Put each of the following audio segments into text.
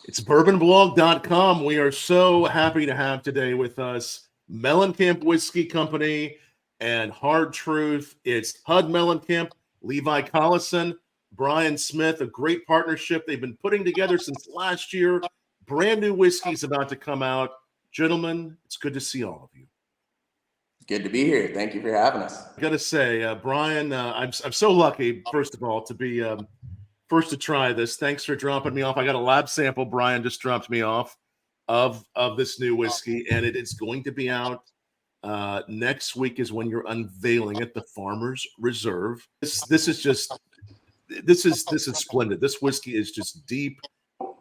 It's bourbonblog.com. We are so happy to have today with us Mellencamp Whiskey Company and Hard Truth. It's Hud Mellencamp, Levi Collison, Bryan Smith, a great partnership they've been putting together since last year. Brand new whiskey is about to come out. Gentlemen, it's good to see all of you. Good to be here. Thank you for having us. I got to say, Bryan, I'm so lucky, first of all, to be first to try this. Thanks for dropping me off. I got a lab sample Bryan just dropped me off of this new whiskey, and it's going to be out next week is when you're unveiling it, the Farmer's Reserve. This is splendid. This whiskey is just deep,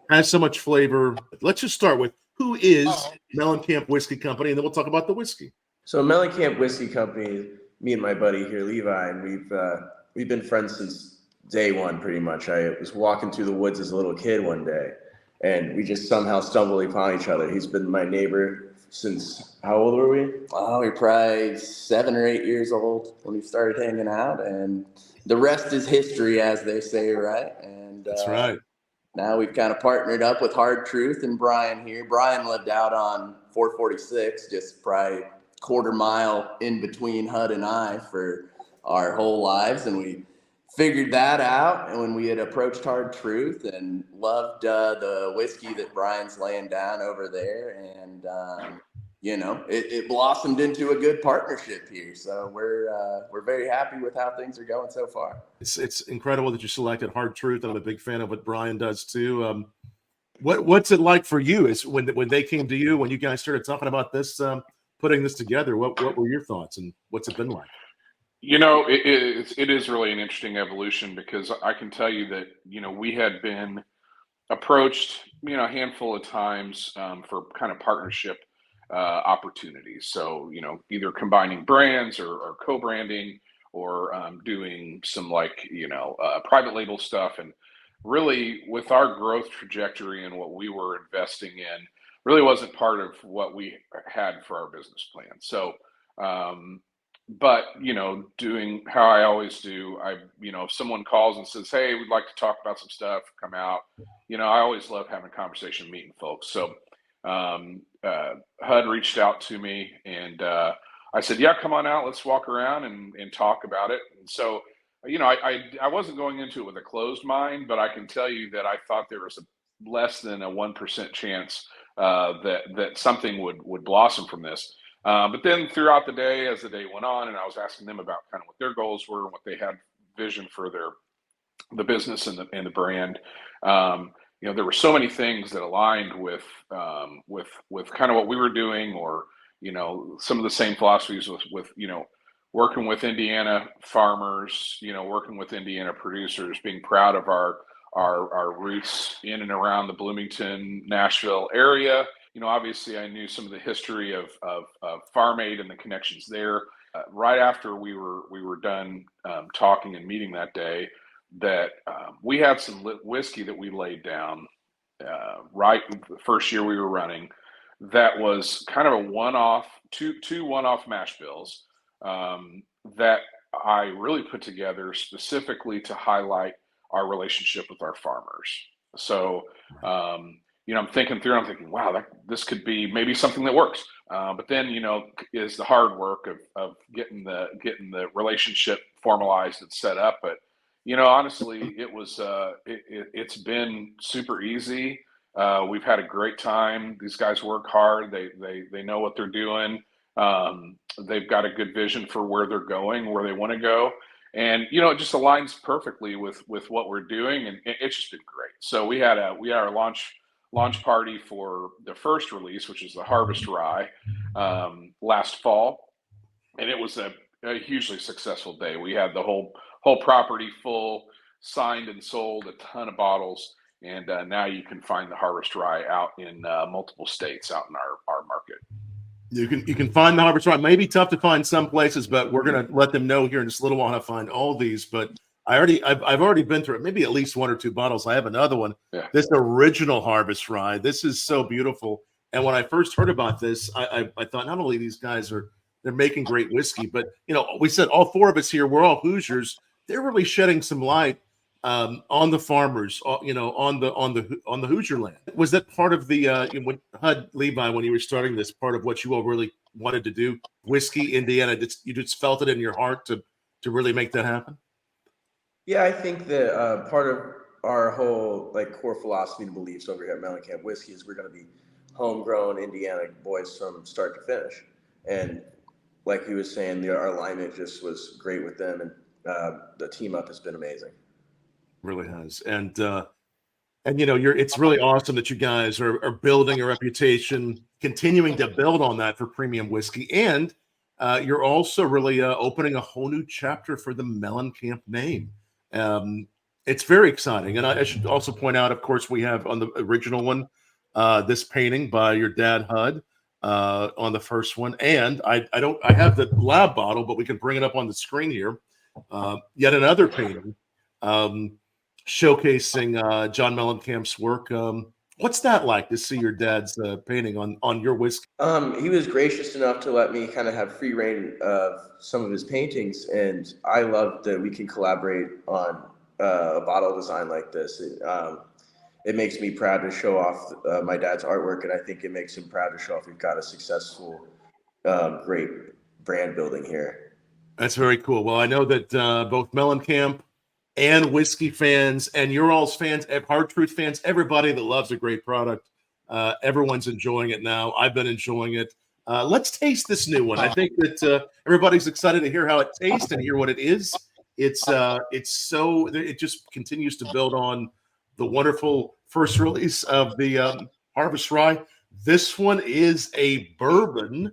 has so much flavor. Let's just start with who is Mellencamp Whiskey Company, and then we'll talk about the whiskey. So Mellencamp Whiskey Company, me and my buddy here, Levi, and we've been friends since day one, pretty much. I was walking through the woods as a little kid one day, and we just somehow stumbled upon each other. He's been my neighbor since, how old were we? Oh, we were probably 7 or 8 years old when we started hanging out, and the rest is history, as they say, right? And that's right. Now we've kind of partnered up with Hard Truth and Bryan here. Bryan lived out on 446, just probably quarter mile in between Hud and I for our whole lives, and we figured that out. And when we had approached Hard Truth and loved the whiskey that Bryan's laying down over there, and it blossomed into a good partnership here. So we're very happy with how things are going so far. It's incredible that you selected Hard Truth. I'm a big fan of what Bryan does too. What's it like for you? Is when they came to you, when you guys started talking about this, putting this together, what were your thoughts and what's it been like? It is really an interesting evolution, because I can tell you that, we had been approached, a handful of times for kind of partnership opportunities. So, either combining brands or co-branding or doing some private label stuff. And really with our growth trajectory and what we were investing in, really wasn't part of what we had for our business plan. So, but, doing how I always do, if someone calls and says, hey, we'd like to talk about some stuff, come out, I always love having a conversation, meeting folks. So, HUD reached out to me, and I said, yeah, come on out, let's walk around and talk about it. And so, I wasn't going into it with a closed mind, but I can tell you that I thought there was less than a 1% chance that something would blossom from this. But then throughout the day, as the day went on, and I was asking them about kind of what their goals were and what they had vision for the business and the brand, there were so many things that aligned with kind of what we were doing, or some of the same philosophies with working with Indiana farmers, working with Indiana producers, being proud of our roots in and around the Bloomington, Nashville area. Obviously I knew some of the history of Farm Aid and the connections there. Right after we were done talking and meeting that day, that we had some whiskey that we laid down right the first year we were running. That was kind of a one-off, two one-off mash bills that I really put together specifically to highlight our relationship with our farmers. So, I'm thinking, wow, this could be maybe something that works. But then, is the hard work of getting the relationship formalized and set up. But, honestly, it was, it's been super easy. We've had a great time. These guys work hard. They know what they're doing. They've got a good vision for where they're going, where they want to go. And, it just aligns perfectly with what we're doing. And it's just been great. So we had our launch party for the first release, which is the Harvest Rye, last fall. And it was a hugely successful day. We had the whole property full, signed and sold a ton of bottles. And now you can find the Harvest Rye out in multiple states out in our market. You can find the Harvest Rye. It may be tough to find some places, but we're going to let them know here in just a little while how to find all these. But I've already been through it, maybe at least 1 or 2 bottles. I have another one. Yeah. This original Harvest Rye. This is so beautiful. And when I first heard about this, I thought not only these guys they're making great whiskey, but we said all 4 of us here, we're all Hoosiers. They're really shedding some light on the farmers, on the Hoosier land. Was that part of the when HUD Levi, when you were starting this, part of what you all really wanted to do? Whiskey, Indiana, you just felt it in your heart to really make that happen? Yeah, I think that part of our whole core philosophy and beliefs over here at Mellencamp Whiskey is we're going to be homegrown Indiana boys from start to finish. And like he was saying, our alignment just was great with them, and the team up has been amazing. Really has. And it's really awesome that you guys are building a reputation, continuing to build on that for premium whiskey. And you're also really opening a whole new chapter for the Mellencamp name. It's very exciting. And I should also point out, of course, we have on the original one, this painting by your dad, HUD, on the first one. And I have the lab bottle, but we can bring it up on the screen here. Yet another painting showcasing John Mellencamp's work. What's that like to see your dad's painting on your whiskey? He was gracious enough to let me kind of have free reign of some of his paintings, and I love that we can collaborate on a bottle design like this. It makes me proud to show off my dad's artwork, and I think it makes him proud to show off we've got a successful, great brand building here. That's very cool. Well, I know that both Mellencamp and whiskey fans and your all's fans, Hard Truth fans, everybody that loves a great product, everyone's enjoying it now. I've been enjoying it. Let's taste this new one. I think that everybody's excited to hear how it tastes and hear what it is. It just continues to build on the wonderful first release of the Harvest Rye. This one is a bourbon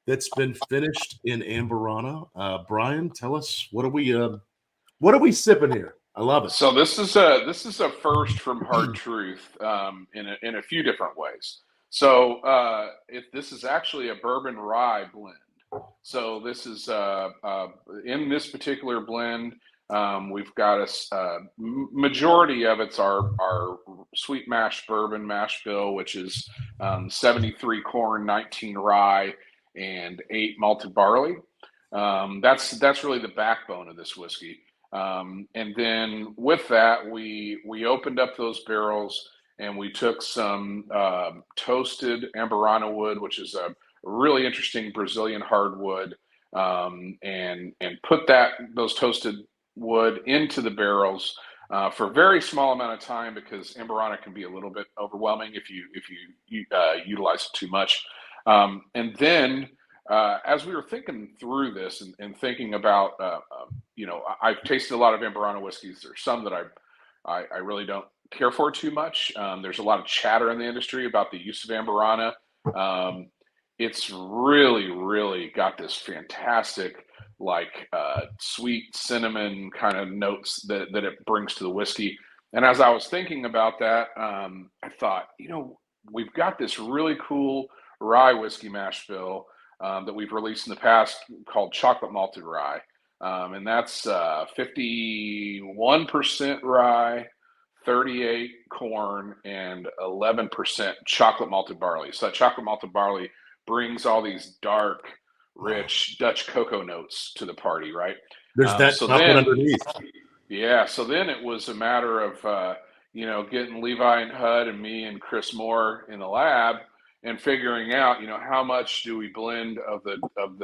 that's been finished in Amburana. Bryan, tell us, what are we sipping here? I love it. So this is a first from Hard Truth in a few different ways. So this is actually a bourbon rye blend. So this is in this particular blend, we've got a majority of it's our sweet mash bourbon mash bill, which is 73 corn, 19 rye, and 8 malted barley. That's really the backbone of this whiskey. And then with that, we opened up those barrels and we took some toasted Amburana wood, which is a really interesting Brazilian hardwood, and put those toasted wood into the barrels for a very small amount of time, because Amburana can be a little bit overwhelming if you utilize it too much. And then as we were thinking through this and thinking about, I've tasted a lot of Amburana whiskeys. There's some that I really don't care for too much. There's a lot of chatter in the industry about the use of Amburana. It's really, really got this fantastic, sweet cinnamon kind of notes that it brings to the whiskey. And as I was thinking about that, I thought, we've got this really cool rye whiskey mash bill that we've released in the past called Chocolate Malted Rye. And that's 51% rye, 38 corn, and 11% chocolate malted barley. So that chocolate malted barley brings all these dark, rich Dutch cocoa notes to the party, right? There's that chocolate underneath. Yeah. So then it was a matter of, getting Levi and HUD and me and Chris Moore in the lab and figuring out, how much do we blend of the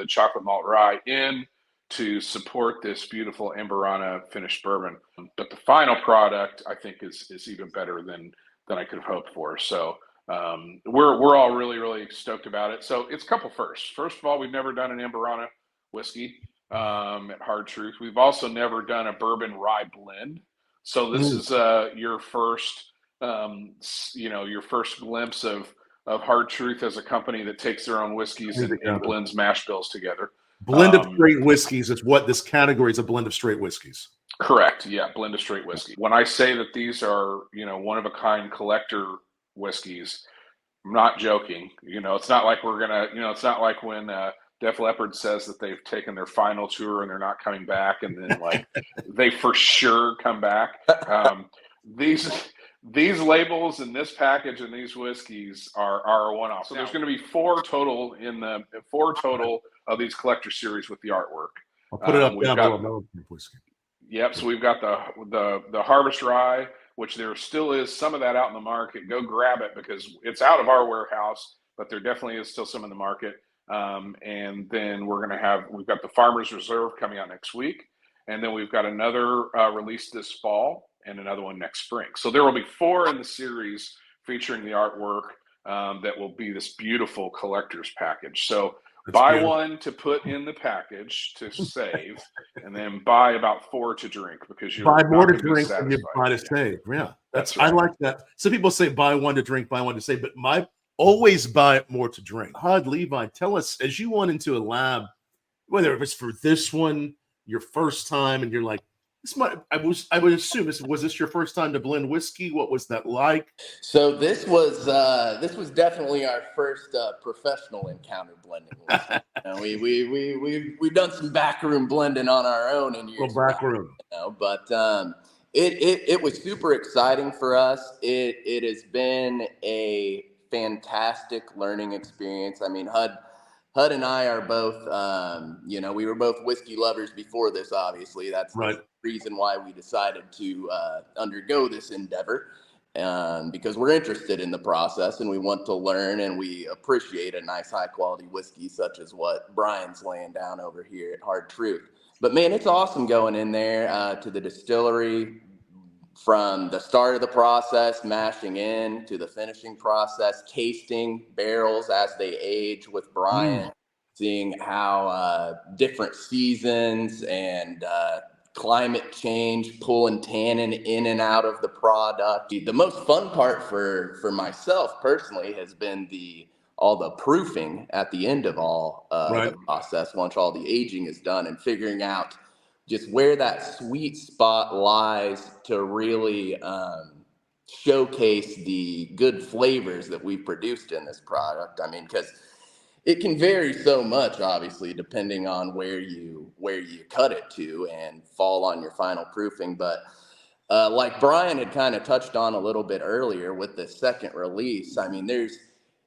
chocolate malt rye in to support this beautiful Amburana finished bourbon. But the final product, I think, is even better than I could have hoped for. So we're all really, really stoked about it. So it's a couple firsts. First of all, we've never done an Amburana whiskey at Hard Truth. We've also never done a bourbon rye blend. So this is your first, your first glimpse of Hard Truth as a company that takes their own whiskeys and blends mash bills together. Blend of straight whiskeys is what this category is, a blend of straight whiskeys. Correct. Yeah. Blend of straight whiskey. When I say that these are, one of a kind collector whiskeys, I'm not joking. It's not like we're going to, it's not like when Def Leppard says that they've taken their final tour and they're not coming back. And then they for sure come back. These labels and this package and these whiskeys are a one-off. So there's going to be four total of these collector series with the artwork. I'll put it up down below Mellencamp whiskey. Yep. So we've got the Harvest Rye, which there still is some of that out in the market. Go grab it because it's out of our warehouse, but there definitely is still some in the market. And then we've got the Farmer's Reserve coming out next week. And then we've got another release this fall and another one next spring. So there will be 4 in the series featuring the artwork that will be this beautiful collector's package. So buy one to put in the package to save, and then buy about 4 to drink because you're buy more not to gonna be drink than you satisfied. buy to save. Yeah, That's I right. like that. Some people say buy one to drink, buy one to save, but always buy more to drink. Hud, Levi, tell us, as you went into a lab, whether it was for this one, your first time, and you're like, I would assume was this your first time to blend whiskey? What was that like? So this was definitely our first professional encounter blending whiskey. We've done some backroom blending on our own in years Back room. but it was super exciting for us. It has been a fantastic learning experience. I mean, Hud and I are both, we were both whiskey lovers before this, obviously. That's right. the reason why we decided to undergo this endeavor, because we're interested in the process and we want to learn and we appreciate a nice, high-quality whiskey such as what Bryan's laying down over here at Hard Truth. But, man, it's awesome going in there to the distillery, from the start of the process, mashing in, to the finishing process, tasting barrels as they age with Bryan, seeing how different seasons and climate change pulling tannin in and out of the product. The most fun part for myself personally has been all the proofing at the end of all the process, once all the aging is done, and figuring out just where that sweet spot lies to really showcase the good flavors that we've produced in this product. I mean, because it can vary so much, obviously, depending on where you cut it to and fall on your final proofing. But like Bryan had kind of touched on a little bit earlier with the second release, I mean,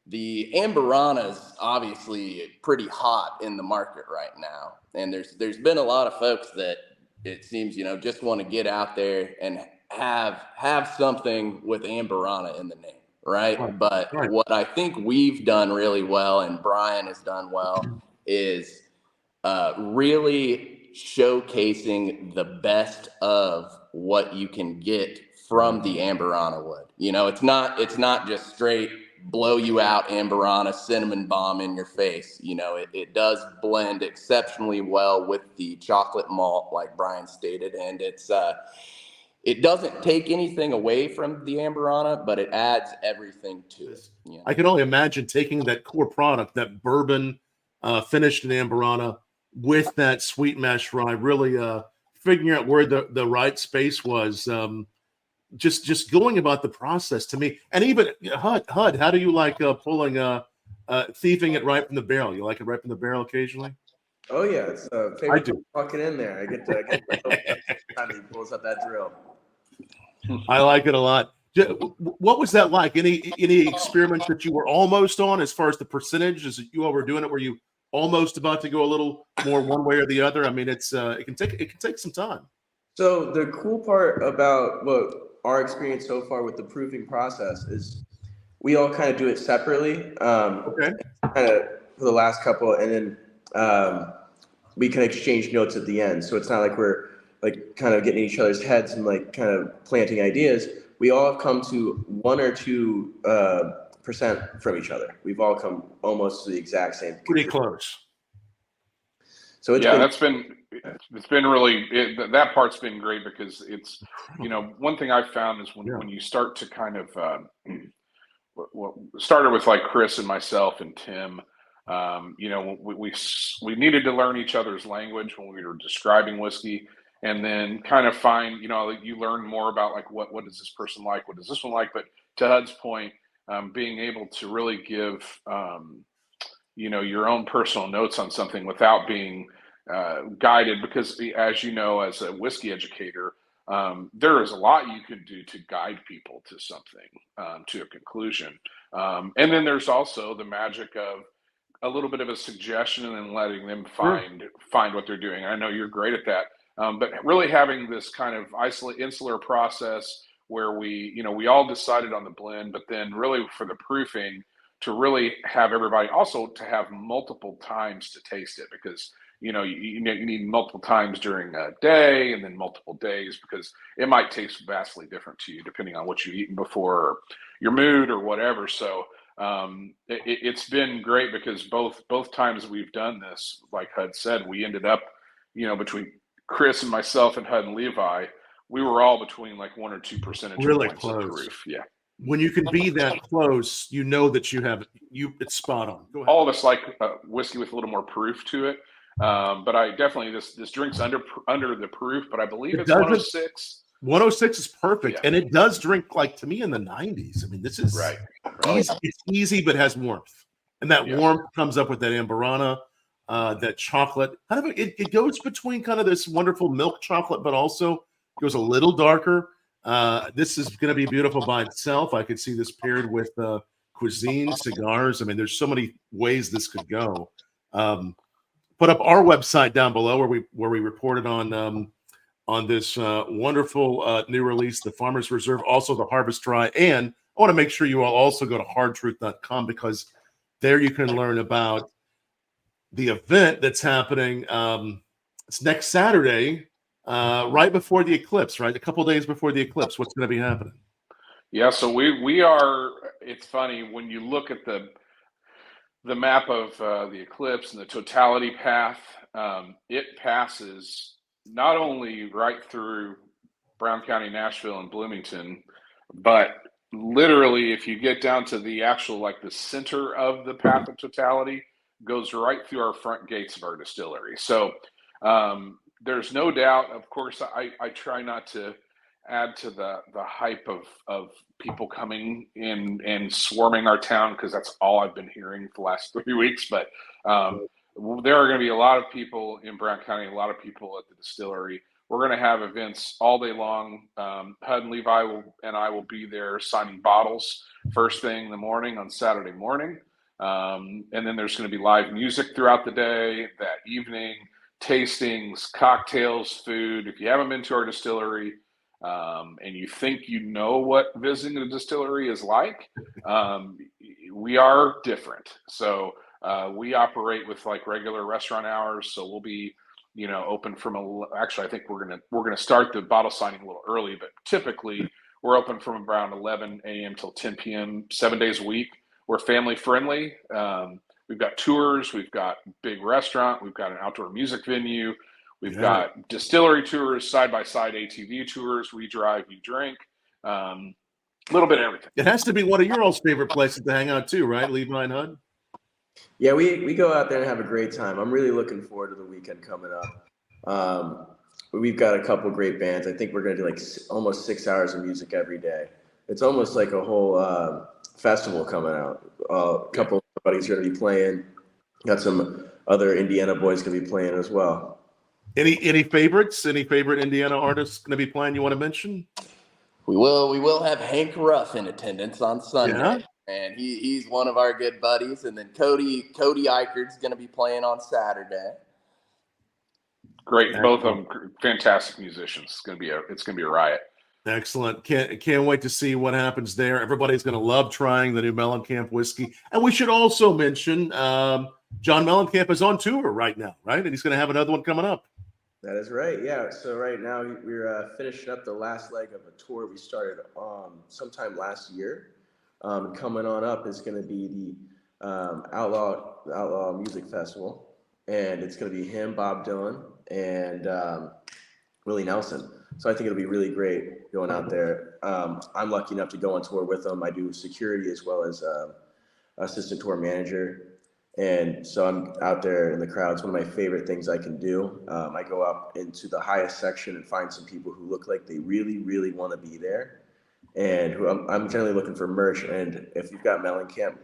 the Amburana is obviously pretty hot in the market right now. And there's been a lot of folks that it seems, just want to get out there and have something with Amburana in the name, right? But what I think we've done really well, and Bryan has done well, is really showcasing the best of what you can get from the Amburana wood. It's not just straight blow you out Amburana cinnamon bomb in your face. It does blend exceptionally well with the chocolate malt, like Bryan stated, and it doesn't take anything away from the Amburana, but it adds everything to it. I can only imagine taking that core product, that bourbon finished in Amburana, with that sweet mash rye, really figuring out where the right space was. Just going about the process to me, and even Hud, how do you like pulling thieving it right from the barrel? You like it right from the barrel occasionally? Oh yeah, it's favorite. I do. Fucking in there, I get time he pulls up that drill. I like it a lot. What was that like? Any experiments that you were almost on as far as the percentage as you all were doing it? Were you almost about to go a little more one way or the other? I mean, it can take some time. So the cool part about our experience so far with the proofing process is we all kind of do it separately. Kind of for the last couple, and then we can exchange notes at the end. So it's not like we're like kind of getting in each other's heads and like kind of planting ideas. We all have come to 1 or 2% from each other. We've all come almost to the exact same. Pretty close. So it's been really that part's been great because it's one thing I've found is when you start to kind of started with like Chris and myself and Tim, we needed to learn each other's language when we were describing whiskey, and then kind of find you learn more about like what does this person like, what does this one like. But to Hud's point, being able to really give your own personal notes on something without being guided, because as as a whiskey educator, there is a lot you can do to guide people to something, to a conclusion. And then there's also the magic of a little bit of a suggestion and then letting them find what they're doing. I know you're great at that. But really having this kind of insular process where we all decided on the blend, but then really for the proofing to really have everybody also to have multiple times to taste it, because you need multiple times during a day and then multiple days, because it might taste vastly different to you depending on what you've eaten before, or your mood or whatever. So it's been great because both times we've done this, like Hud said, we ended up, between Chris and myself and Hud and Levi, we were all between like 1 or 2 percentage Really points close. of proof. Yeah. When you can be that close, that it's spot on. Go ahead. All of us like whiskey with a little more proof to it. But I definitely, this drink's under the proof, but I believe it's 106. 106 is perfect. Yeah. And it does drink, like, to me, in the 90s. I mean, this is right. easy. It's easy, but has warmth. And that warmth comes up with that Amburana, that chocolate. Kind of it goes between kind of this wonderful milk chocolate, but also goes a little darker. This is going to be beautiful by itself. I could see this paired with cuisine, cigars. I mean, there's so many ways this could go. Put up our website down below where we reported on this wonderful new release, the Farmer's Reserve, also the Harvest Dry. And I want to make sure you all also go to hardtruth.com, because there you can learn about the event that's happening. It's next Saturday, right before the eclipse, right? A couple days before the eclipse. What's going to be happening? Yeah, so we are. It's funny when you look at the map of the eclipse and the totality path. It passes not only right through Brown County, Nashville, and Bloomington, but literally, if you get down to the actual, like, the center of the path of totality, goes right through our front gates of our distillery. So there's no doubt. Of course, I try not to add to the hype of people coming in and swarming our town, because that's all I've been hearing for the last 3 weeks. But there are going to be a lot of people in Brown County, a lot of people at the distillery. We're going to have events all day long. Hud and Levi and I will be there signing bottles first thing in the morning on Saturday morning. And then there's going to be live music throughout the day, that evening, tastings, cocktails, food. If you haven't been to our distillery and you think you know what visiting a distillery is like, we are different. So we operate with like regular restaurant hours. So we'll be, open from actually, I think we're gonna start the bottle signing a little early, but typically we're open from around 11 a.m. till 10 p.m. 7 days a week. We're family friendly. We've got tours. We've got big restaurant. We've got an outdoor music venue. We've got distillery tours, side-by-side ATV tours. We drive, you drink. A little bit of everything. It has to be one of your all's favorite places to hang out too, right, Levi and Hud? Yeah, we go out there and have a great time. I'm really looking forward to the weekend coming up. We've got a couple great bands. I think we're going to do like almost 6 hours of music every day. It's almost like a whole festival coming out. A couple of buddies are going to be playing. Got some other Indiana boys going to be playing as well. Any favorites? Any favorite Indiana artists going to be playing you want to mention? We will have Hank Ruff in attendance on Sunday. Yeah. And he's one of our good buddies. And then Cody Eichert's going to be playing on Saturday. Great, both of them fantastic musicians. It's gonna be a riot. Excellent. Can't wait to see what happens there. Everybody's going to love trying the new Mellencamp whiskey. And we should also mention John Mellencamp is on tour right now, right? And he's going to have another one coming up. That is right. Yeah. So right now we're finishing up the last leg of a tour we started sometime last year. Coming on up is going to be the Outlaw Music Festival, and it's going to be him, Bob Dylan, and Willie Nelson. So I think it'll be really great going out there. I'm lucky enough to go on tour with them. I do security as well as assistant tour manager. And so I'm out there in the crowd. It's one of my favorite things I can do. I go up into the highest section and find some people who look like they really, really want to be there. And who I'm generally looking for merch. And if you've got Mellencamp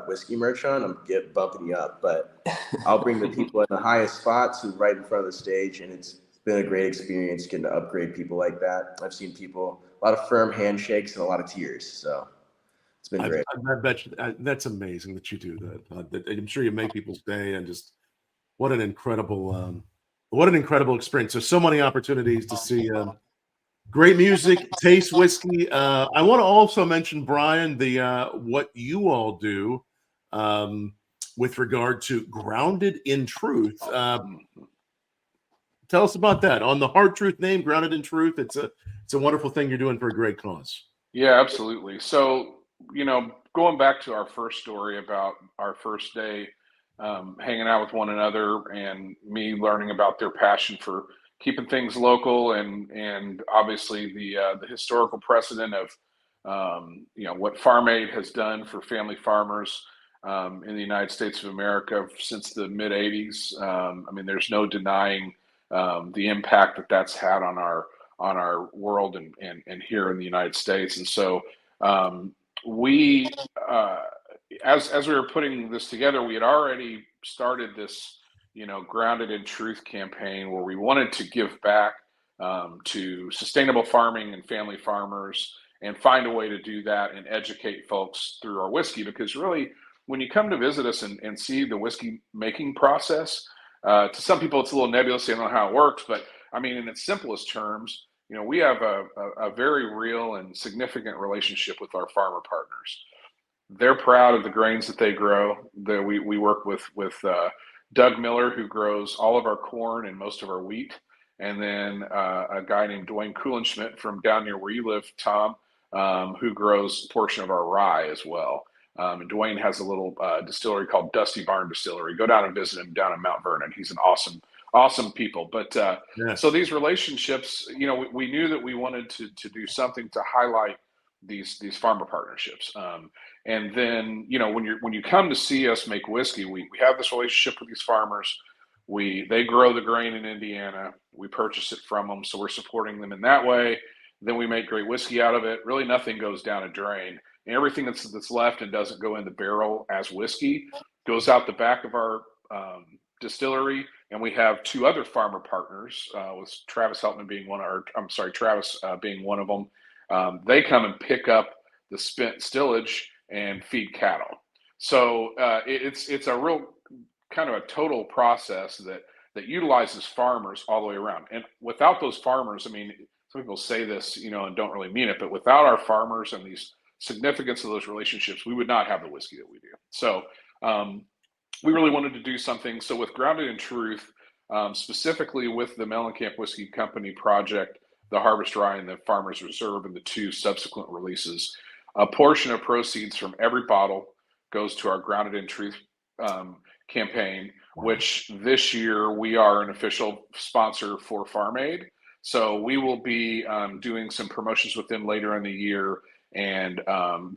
whiskey merch on, I'm bumping you up. But I'll bring the people in the highest spots who right in front of the stage. And it's been a great experience getting to upgrade people like that. I've seen people, a lot of firm handshakes and a lot of tears. So it's been great. I bet you, that's amazing that you do that. I'm sure you make people's day, and just what an incredible What an incredible experience. There's so many opportunities to see great music, taste whiskey. I want to also mention, Bryan, the what you all do with regard to Grounded in Truth. Tell us about that. On the Hard Truth name, Grounded in Truth, it's a wonderful thing you're doing for a great cause. Yeah, absolutely. So, going back to our first story about our first day hanging out with one another and me learning about their passion for keeping things local and obviously the historical precedent of what Farm Aid has done for family farmers in the United States of America since the mid 80s. I mean, there's no denying the impact that that's had on our world and here in the United States. And so we, as we were putting this together, we had already started this, Grounded in Truth campaign where we wanted to give back to sustainable farming and family farmers and find a way to do that and educate folks through our whiskey. Because really, when you come to visit us and see the whiskey making process, to some people it's a little nebulous, they don't know how it works, but I mean, in its simplest terms, we have a very real and significant relationship with our farmer partners. They're proud of the grains that they grow. We work with Doug Miller, who grows all of our corn and most of our wheat, and then a guy named Dwayne Kuhlenschmidt from down near where you live, Tom, who grows a portion of our rye as well. And Dwayne has a little distillery called Dusty Barn Distillery. Go down and visit him down in Mount Vernon. He's an awesome people. But so these relationships, we knew that we wanted to do something to highlight these farmer partnerships. And then, when you come to see us make whiskey, we have this relationship with these farmers. They grow the grain in Indiana. We purchase it from them. So we're supporting them in that way. Then we make great whiskey out of it. Really nothing goes down a drain. And everything that's left and doesn't go in the barrel as whiskey goes out the back of our distillery. And we have two other farmer partners, with Travis Heltman being Travis being one of them. They come and pick up the spent stillage and feed cattle. So it's a real kind of a total process that utilizes farmers all the way around. And without those farmers, I mean, some people say this, and don't really mean it, but without our farmers and these significance of those relationships, we would not have the whiskey that we do. So we really wanted to do something. So with Grounded in Truth, specifically with the Mellencamp Whiskey Company project, the Harvest Rye and the Farmer's Reserve and the two subsequent releases, a portion of proceeds from every bottle goes to our Grounded in Truth campaign, which this year we are an official sponsor for Farm Aid. So we will be doing some promotions with them later in the year and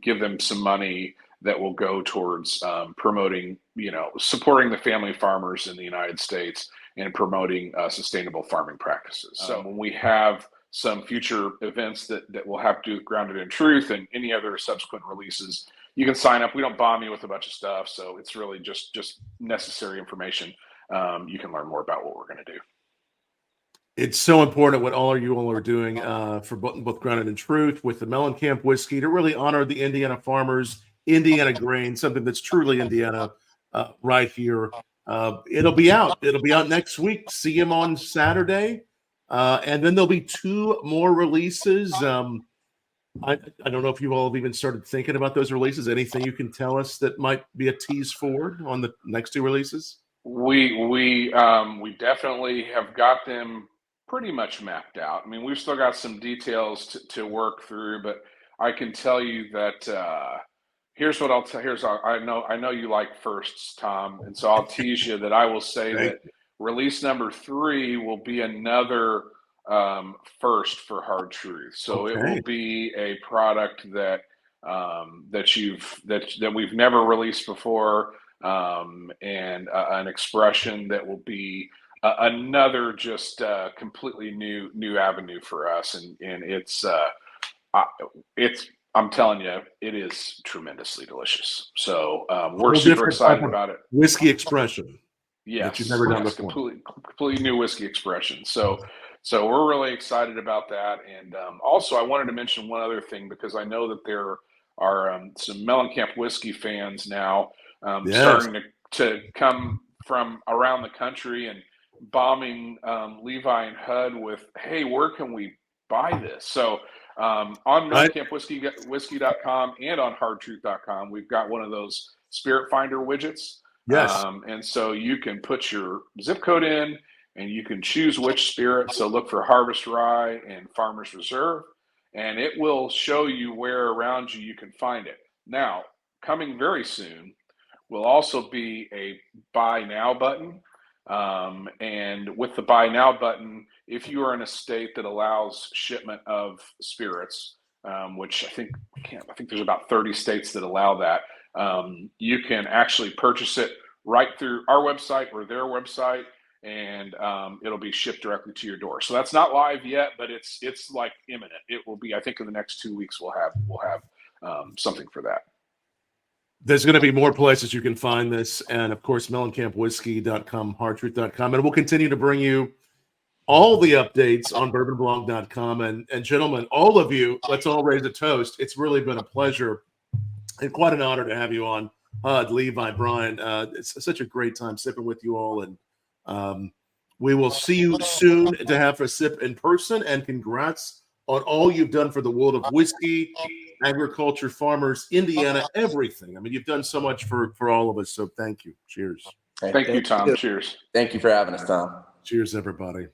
give them some money that will go towards promoting, supporting the family farmers in the United States and promoting sustainable farming practices. So when we have some future events that will have to do with Grounded in Truth and any other subsequent releases, you can sign up. We don't bomb you with a bunch of stuff, so it's really just necessary information. You can learn more about what we're going to do. It's so important what all of you all are doing for both Grounded in Truth with the Mellencamp whiskey to really honor the Indiana farmers, Indiana grain, something that's truly Indiana right here. It'll be out. It'll be out next week. See him on Saturday. And then there'll be two more releases. I don't know if you all have even started thinking about those releases. Anything you can tell us that might be a tease forward on the next two releases? We definitely have got them pretty much mapped out. I mean, we've still got some details to work through, but I can tell you that here's what I'll tell. I know you like firsts, Tom, and so I'll tease you that I will say that release number 3 will be another first for Hard Truth. So it will be a product that we've never released before, and an expression that will be another just completely new avenue for us, and it's I'm telling you, it is tremendously delicious. So we're super excited about it. Whiskey expression. Yes, that you've never done before. Completely new whiskey expression. So we're really excited about that. And also, I wanted to mention one other thing, because I know that there are some Mellencamp whiskey fans now starting to come from around the country and bombing Levi and Hud with, hey, where can we buy this? So on MellencampWhiskey.com and on hardtruth.com, we've got one of those spirit finder widgets. Yes. And so you can put your zip code in and you can choose which spirit. So look for Harvest Rye and Farmers Reserve, and it will show you where around you can find it. Now, coming very soon will also be a buy now button. And with the buy now button, if you are in a state that allows shipment of spirits, which I think there's about 30 states that allow that, you can actually purchase it right through our website or their website, and it'll be shipped directly to your door. So that's not live yet, but it's like imminent. It will be, I think in the next 2 weeks, we'll have something for that. There's going to be more places you can find this. And of course, MellencampWhiskey.com, hardtruth.com. And we'll continue to bring you all the updates on bourbonblog.com. And gentlemen, all of you, let's all raise a toast. It's really been a pleasure and quite an honor to have you on. Hud, Levi, Bryan. It's such a great time sipping with you all. And we will see you soon to have a sip in person. And congrats on all you've done for the world of whiskey, agriculture, farmers, Indiana, everything. I mean, you've done so much for all of us. So thank you. Cheers. Thank you, Tom. Cheers. Thank you for having us, Tom. Cheers, everybody.